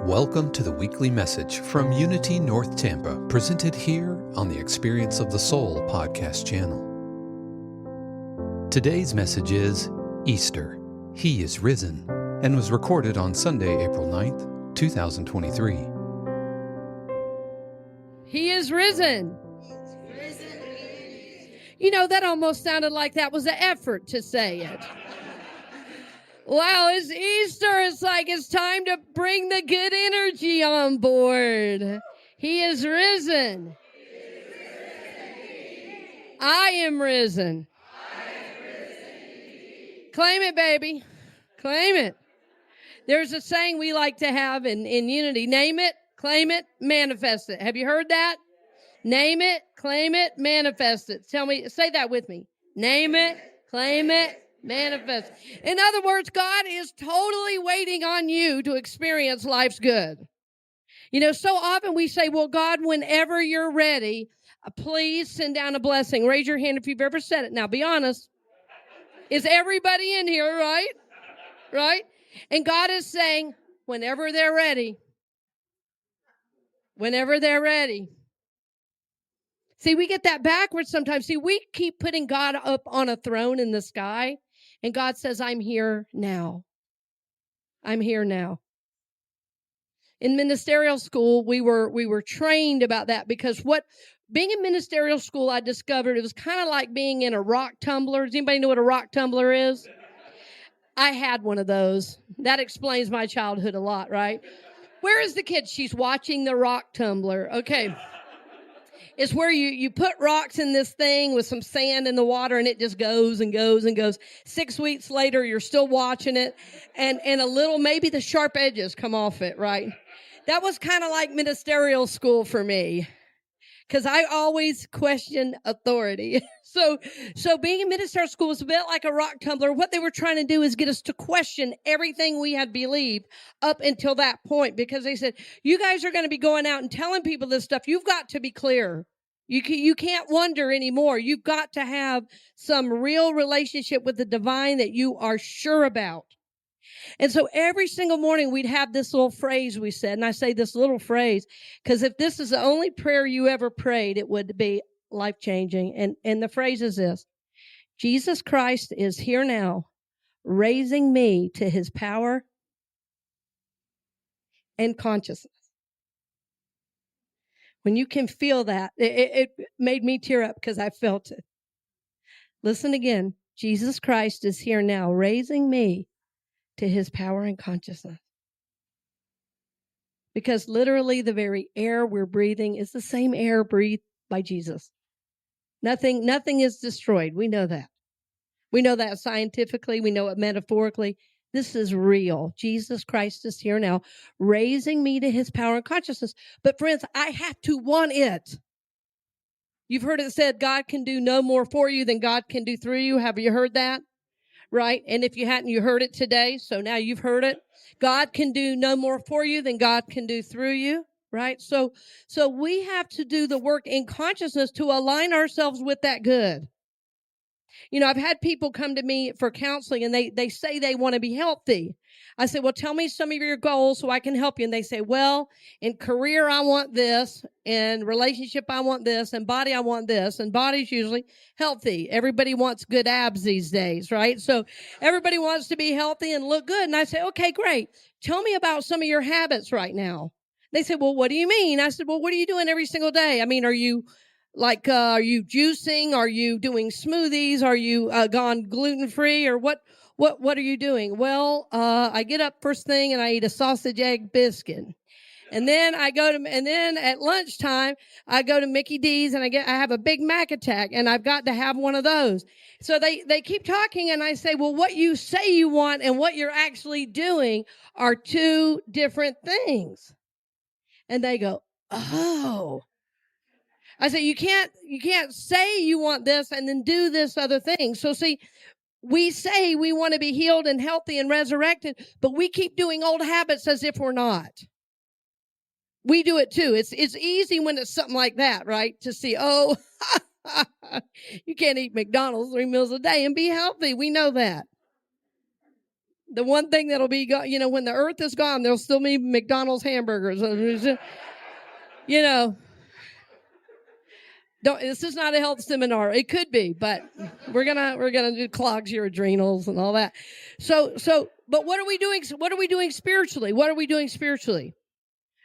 Welcome to the weekly message from Unity North Tampa, presented here on the Experience of the Soul podcast channel. Today's message is Easter, He is Risen, and was recorded on Sunday, April 9th, 2023. He is risen. You know, that almost sounded like that was an effort to say it. Wow, it's Easter. It's like it's time to bring the good energy on board. He is risen. I am risen. Claim it, baby. Claim it. There's a saying we like to have in Unity. Name it, claim it, manifest it. Have you heard that? Name it, claim it, manifest it. Say that with me. Name it, claim it, manifest. In other words, God is totally waiting on you to experience life's good. You know, so often we say, well, God, whenever you're ready, please send down a blessing. Raise your hand if you've ever said it. Now, be honest. Is everybody in here, right? Right? And God is saying, whenever they're ready. Whenever they're ready. See, we get that backwards sometimes. See, we keep putting God up on a throne in the sky. And God says, I'm here now. I'm here now. In ministerial school, we were trained about that because being in ministerial school, I discovered it was kind of like being in a rock tumbler. Does anybody know what a rock tumbler is? I had one of those. That explains my childhood a lot, right? Where is the kid? She's watching the rock tumbler. Okay. It's where you put rocks in this thing with some sand in the water and it just goes and goes and goes. 6 weeks later, you're still watching it and a little, maybe the sharp edges come off it, right? That was kind of like ministerial school for me because I always questioned authority. So being in ministerial school was a bit like a rock tumbler. What they were trying to do is get us to question everything we had believed up until that point, because they said, you guys are going to be going out and telling people this stuff. You've got to be clear. You can't wonder anymore. You've got to have some real relationship with the divine that you are sure about. And so every single morning we'd have this little phrase we said, and I say this little phrase because if this is the only prayer you ever prayed, it would be life-changing. And the phrase is this: Jesus Christ is here now, raising me to his power and consciousness. When you can feel that, it made me tear up because I felt it. Listen again. Jesus Christ is here now, raising me to his power and consciousness. Because literally the very air we're breathing is the same air breathed by Jesus. Nothing is destroyed. We know that. We know that scientifically. We know it metaphorically. This is real. Jesus Christ is here now, raising me to his power and consciousness. But friends, I have to want it. You've heard it said, God can do no more for you than God can do through you. Have you heard that? Right? And if you hadn't, you heard it today. So now you've heard it. God can do no more for you than God can do through you. Right? So we have to do the work in consciousness to align ourselves with that good. You know, I've had people come to me for counseling and they say they want to be healthy. I say, well, tell me some of your goals so I can help you. And they say, well, in career, I want this. In relationship, I want this. In body, I want this. And body's usually healthy. Everybody wants good abs these days, right? So everybody wants to be healthy and look good. And I say, okay, great. Tell me about some of your habits right now. They said, well, what do you mean? I said, well, what are you doing every single day? I mean, are you juicing? Are you doing smoothies? Are you gone gluten-free? Or what are you doing? Well, I get up first thing and I eat a sausage egg biscuit. And then and then at lunchtime, I go to Mickey D's and I have a Big Mac attack and I've got to have one of those. So they keep talking and I say, well, what you say you want and what you're actually doing are two different things. And they go, oh. I say, you can't say you want this and then do this other thing. So see, we say we want to be healed and healthy and resurrected, but we keep doing old habits as if we're not. We do it too. It's easy when it's something like that, right? To see, oh, you can't eat McDonald's 3 meals a day and be healthy. We know that. The one thing that'll be, when the earth is gone, there'll still be McDonald's hamburgers. This is not a health seminar. It could be, but we're gonna do clogs your adrenals and all that. But what are we doing? What are we doing spiritually? What are we doing spiritually?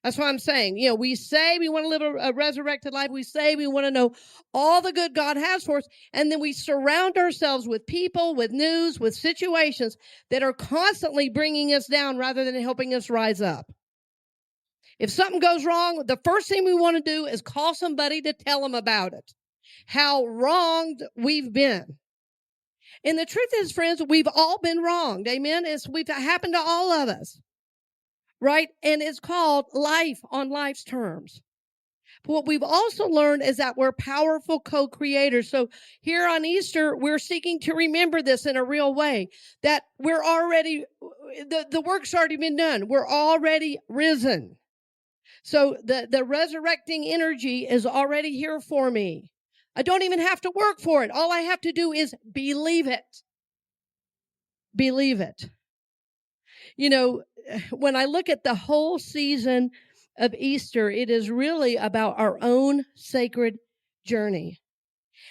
That's what I'm saying. We say we want to live a resurrected life. We say we want to know all the good God has for us. And then we surround ourselves with people, with news, with situations that are constantly bringing us down rather than helping us rise up. If something goes wrong, the first thing we want to do is call somebody to tell them about it, how wronged we've been. And the truth is, friends, we've all been wronged. Amen. We've happened to all of us. Right? And it's called life on life's terms. But what we've also learned is that we're powerful co-creators. So here on Easter, we're seeking to remember this in a real way, that we're already, the work's already been done. We're already risen. So the resurrecting energy is already here for me. I don't even have to work for it. All I have to do is believe it. Believe it. When I look at the whole season of Easter, it is really about our own sacred journey.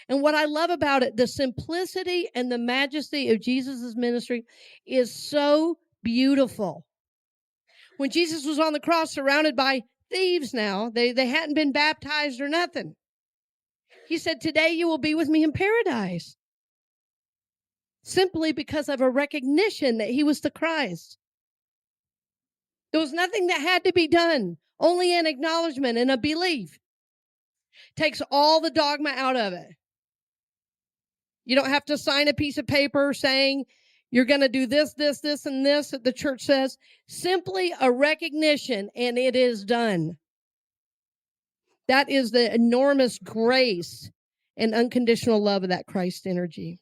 And what I love about it, the simplicity and the majesty of Jesus' ministry is so beautiful. When Jesus was on the cross surrounded by thieves now, they hadn't been baptized or nothing. He said, "Today you will be with me in paradise." Simply because of a recognition that he was the Christ. There was nothing that had to be done, only an acknowledgement and a belief. Takes all the dogma out of it. You don't have to sign a piece of paper saying you're going to do this, this, this, and this that the church says. Simply a recognition, and it is done. That is the enormous grace and unconditional love of that Christ energy.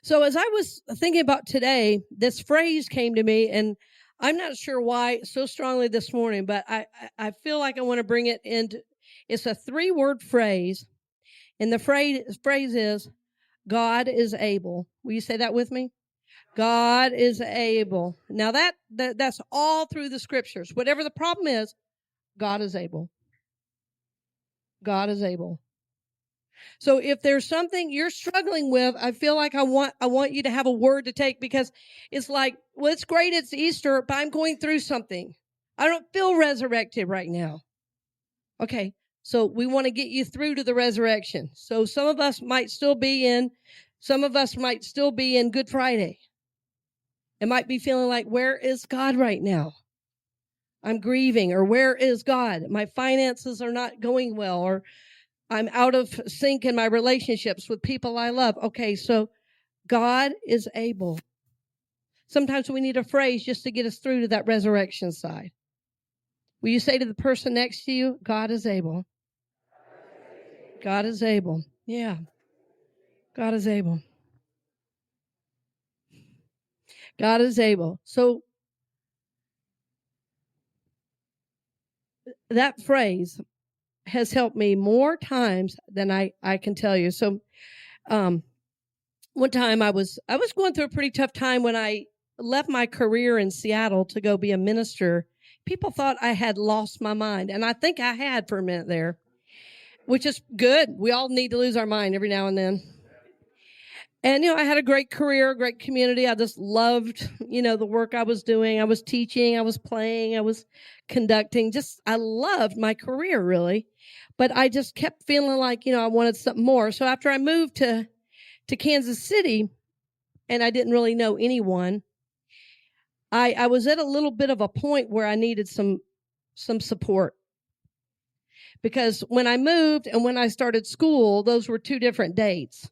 So as I was thinking about today, this phrase came to me, and I'm not sure why so strongly this morning, but I feel like I want to bring it into, it's a 3-word phrase. And the phrase is, God is able. Will you say that with me? God is able. Now that's all through the scriptures. Whatever the problem is, God is able. God is able. So if there's something you're struggling with, I feel like I want you to have a word to take, because it's like, well, it's great, it's Easter, but I'm going through something. I don't feel resurrected right now. Okay, so we want to get you through to the resurrection. So some of us might still be in Good Friday. It might be feeling like, where is God right now? I'm grieving, or where is God? My finances are not going well, or I'm out of sync in my relationships with people I love. Okay, so God is able. Sometimes we need a phrase just to get us through to that resurrection side. Will you say to the person next to you, God is able? God is able. Yeah. God is able. God is able. So that phrase has helped me more times than I can tell you. So one time I was going through a pretty tough time when I left my career in Seattle to go be a minister. People thought I had lost my mind, and I think I had for a minute there, which is good. We all need to lose our mind every now and then. And, I had a great career, great community. I just loved, the work I was doing. I was teaching, I was playing, I was conducting. I loved my career, really. But I just kept feeling like, I wanted something more. So after I moved to Kansas City, and I didn't really know anyone, I was at a little bit of a point where I needed some support. Because when I moved and when I started school, those were 2 different dates.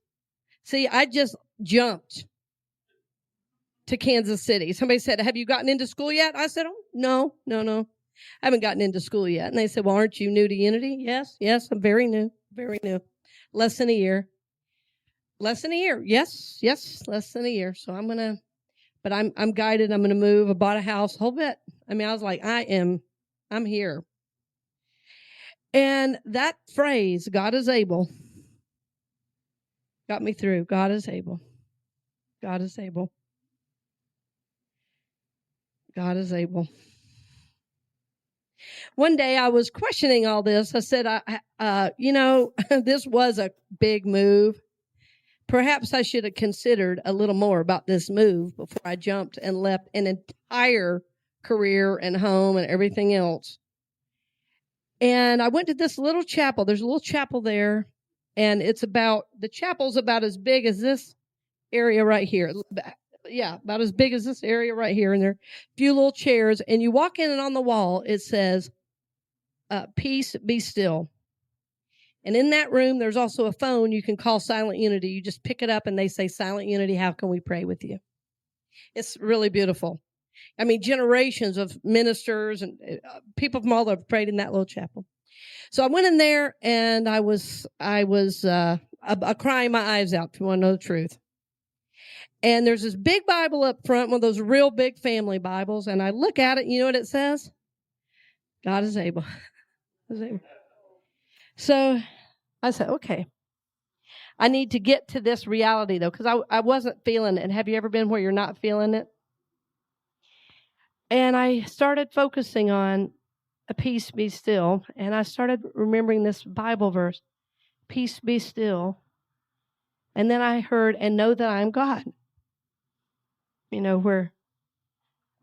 See, I just jumped to Kansas City. Somebody said, "Have you gotten into school yet?" I said, "Oh, no. I haven't gotten into school yet." And they said, "Well, aren't you new to Unity?" Yes, I'm very new. Less than a year. Yes, less than a year. So I'm guided. I'm going to move. I bought a house, whole bit. I was like, I'm here. And that phrase, God is able, got me through. God is able. God is able. God is able. One day I was questioning all this. I said, this was a big move. Perhaps I should have considered a little more about this move before I jumped and left an entire career and home and everything else. And I went to this little chapel. There's a little chapel there, and the chapel's about as big as this area right here. Yeah, about as big as this area right here. And there are a few little chairs, and you walk in, and on the wall it says, peace, be still. And in that room, there's also a phone you can call Silent Unity. You just pick it up and they say, Silent Unity, how can we pray with you? It's really beautiful. I mean, generations of ministers and people from all over prayed in that little chapel. So I went in there and I was crying my eyes out, if you want to know the truth. And there's this big Bible up front, one of those real big family Bibles. And I look at it, you know what it says? God is able. God is able. So I said, okay, I need to get to this reality, though, because I wasn't feeling it. Have you ever been where you're not feeling it? And I started focusing on a peace be still, and I started remembering this Bible verse, peace be still. And then I heard, and know that I am God. You know, we're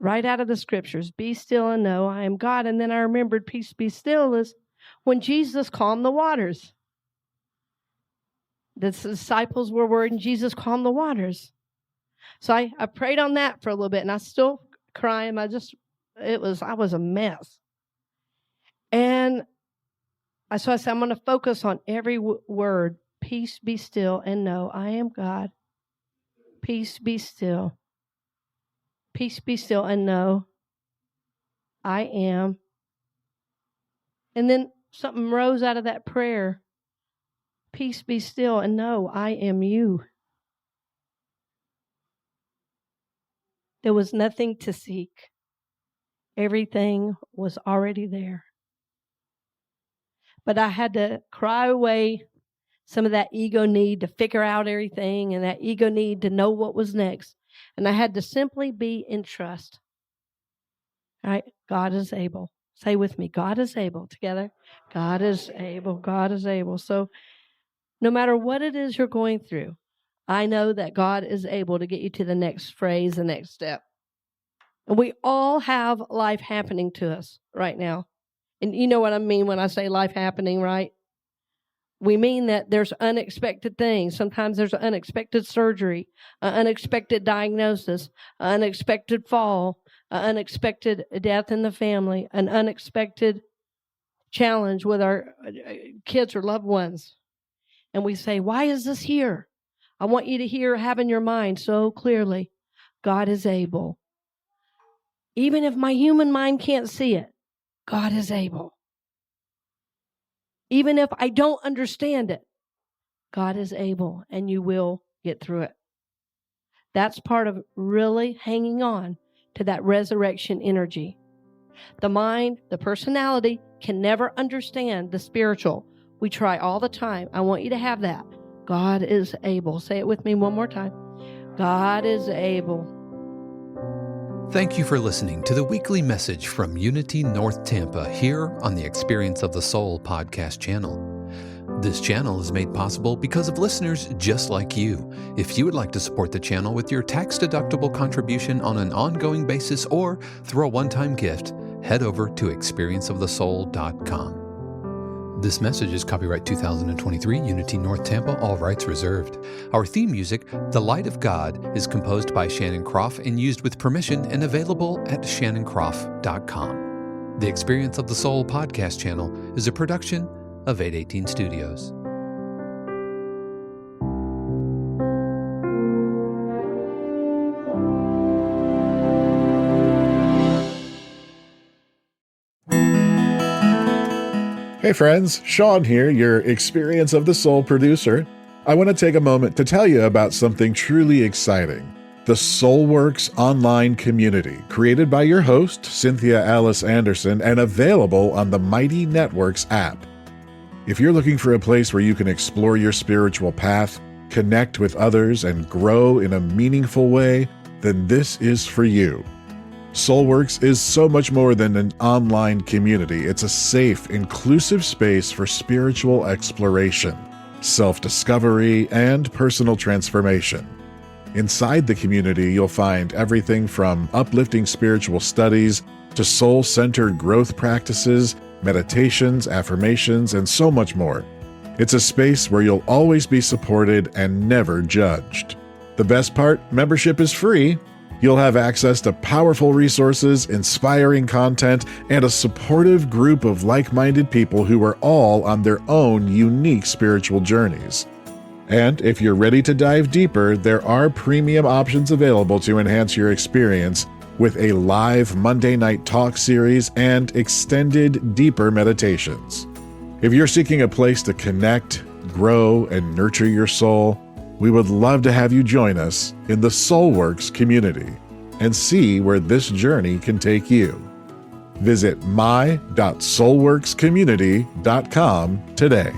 right out of the scriptures, be still and know I am God. And then I remembered peace be still is when Jesus calmed the waters. The disciples were worried and Jesus calmed the waters. So I prayed on that for a little bit, and I was still crying. I was a mess. And so I said, I'm going to focus on every word. Peace be still and know I am God. Peace be still. Peace be still and know I am. And then something rose out of that prayer. Peace be still and know I am you. There was nothing to seek. Everything was already there. But I had to cry away some of that ego need to figure out everything and that ego need to know what was next. And I had to simply be in trust. All right? God is able. Say with me, God is able. Together. God is able. God is able. So no matter what it is you're going through, I know that God is able to get you to the next phrase, the next step. And we all have life happening to us right now. And you know what I mean when I say life happening, right? We mean that there's unexpected things. Sometimes there's unexpected surgery, an unexpected diagnosis, an unexpected fall, an unexpected death in the family, an unexpected challenge with our kids or loved ones. And we say, why is this here? I want you to have in your mind so clearly, God is able. Even if my human mind can't see it, God is able. Even if I don't understand it, God is able, and you will get through it. That's part of really hanging on to that resurrection energy. The mind, the personality can never understand the spiritual. We try all the time. I want you to have that. God is able. Say it with me one more time. God is able. Thank you for listening to the weekly message from Unity North Tampa here on the Experience of the Soul podcast channel. This channel is made possible because of listeners just like you. If you would like to support the channel with your tax-deductible contribution on an ongoing basis or through a one-time gift, head over to experienceofthesoul.com. This message is copyright 2023, Unity North Tampa, all rights reserved. Our theme music, The Light of God, is composed by Shannon Croft and used with permission and available at shannoncroft.com. The Experience of the Soul podcast channel is a production of 818 Studios. Hey friends, Sean here, your Experience of the Soul producer. I want to take a moment to tell you about something truly exciting. The SoulWorks online community, created by your host, Cynthia Alice Anderson, and available on the Mighty Networks app. If you're looking for a place where you can explore your spiritual path, connect with others, and grow in a meaningful way, then this is for you. SoulWorks is so much more than an online community. It's a safe, inclusive space for spiritual exploration, self-discovery, and personal transformation. Inside the community, you'll find everything from uplifting spiritual studies to soul-centered growth practices, meditations, affirmations, and so much more. It's a space where you'll always be supported and never judged. The best part, membership is free. You'll have access to powerful resources, inspiring content, and a supportive group of like-minded people who are all on their own unique spiritual journeys. And if you're ready to dive deeper, there are premium options available to enhance your experience with a live Monday night talk series and extended, deeper meditations. If you're seeking a place to connect, grow, and nurture your soul, we would love to have you join us in the SoulWorks community and see where this journey can take you. Visit my.soulworkscommunity.com today.